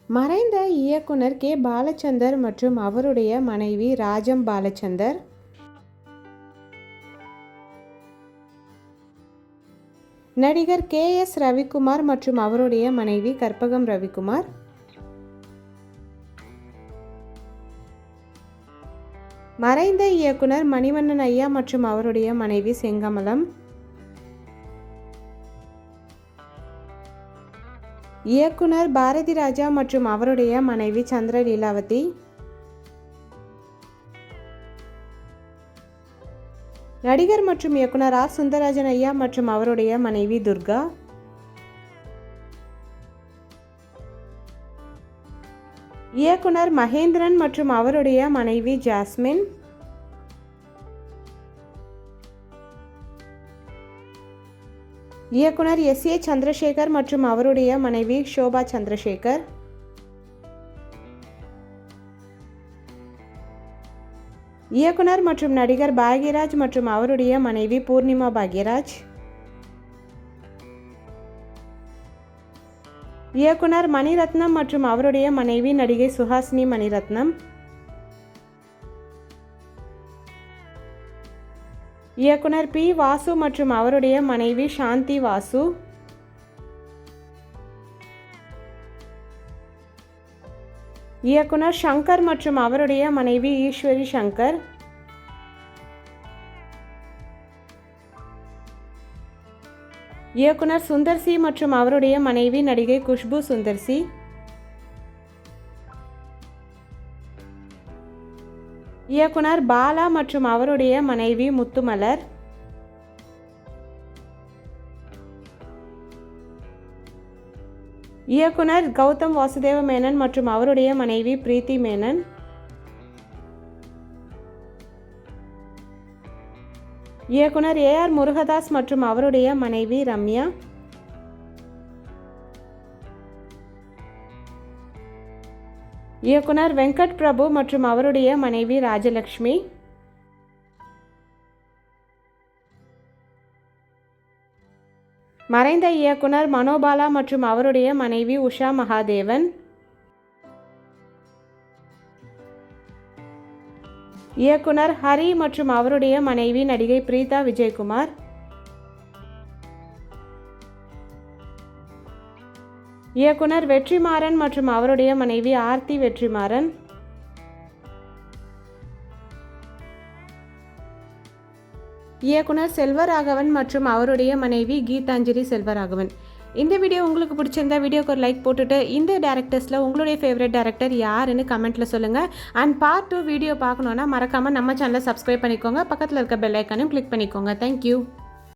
மறைந்த இயக்குனர் கே. பாலச்சந்தர் மற்றும் அவருடைய மனைவி ராஜம் பாலச்சந்தர். நடிகர் கே. எஸ். ரவிக்குமார் மற்றும் அவருடைய மனைவி கற்பகம் ரவிக்குமார். மறைந்த இயக்குனர் மணிவண்ணன் ஐயா மற்றும் அவருடைய மனைவி செங்கமலம். இயக்குனர் பாரதி ராஜா மற்றும் அவருடைய மனைவி சந்திரலீலாவதி. நடிகர் மற்றும் இயக்குனர் ஆர். சுந்தரராஜன் ஐயா மற்றும் அவருடைய மனைவி துர்கா. இயக்குனர் மகேந்திரன் மற்றும் அவருடைய மனைவி ஜாஸ்மின். இயக்குனர் எஸ். ஏ. சந்திரசேகர் மற்றும் அவருடைய மனைவி ஷோபா சந்திரசேகர். இயக்குனர் மற்றும் நடிகர் பாக்யராஜ் மற்றும் அவருடைய மனைவி பூர்ணிமா பாக்யராஜ். இயக்குனர் மணிரத்னம் மற்றும் அவருடைய மனைவி நடிகை சுஹாசினி மணிரத்னம். இயக்குனர் பி. வாசு மற்றும் அவருடைய மனைவி சாந்தி வாசு. இயக்குனர் சங்கர் மற்றும் அவருடைய மனைவி ஈஸ்வரி சங்கர். இயக்குனர் சுந்தர்சி மற்றும் அவருடைய மனைவி நடிகை குஷ்பு சுந்தர்சி. இயக்குனர் பாலா மற்றும் அவருடைய மனைவி முத்துமலர். இயக்குனர் கௌதம் வாசுதேவ மேனன் மற்றும் அவருடைய மனைவி பிரீத்தி மேனன். இயக்குனர் ஏ. ஆர். முருகதாஸ் மற்றும் அவருடைய மனைவி ரம்யா. இயக்குனர் வெங்கட் பிரபு மற்றும் அவருடைய மனைவி ராஜலக்ஷ்மி. மறைந்த இயக்குனர் மனோபாலா மற்றும் அவருடைய மனைவி உஷா மகாதேவன். இயக்குனர் ஹரி மற்றும் அவருடைய மனைவி நடிகை பிரீதா விஜயகுமார். இயக்குனர் வெற்றிமாறன் மற்றும் அவருடைய மனைவி ஆர்த்தி வெற்றிமாறன். இயக்குனர் செல்வராகவன் மற்றும் அவருடைய மனைவி கீதாஞ்சலி செல்வராகவன். இந்த வீடியோ உங்களுக்கு பிடிச்சிருந்தா வீடியோக்கு ஒரு லைக் போட்டுட்டு இந்த டேரக்டர்ஸில் உங்களுடைய ஃபேவரட் டேரக்டர் யாருன்னு கமெண்ட்டில் சொல்லுங்கள். அண்ட் பார்ட் 2 வீடியோ பார்க்கணுன்னா மறக்காமல் நம்ம சேனலை சப்ஸ்கிரைப் பண்ணிக்கோங்க. பக்கத்தில் இருக்க பெல் ஐக்கானையும் கிளிக் பண்ணிக்கோங்க. தேங்க்யூ.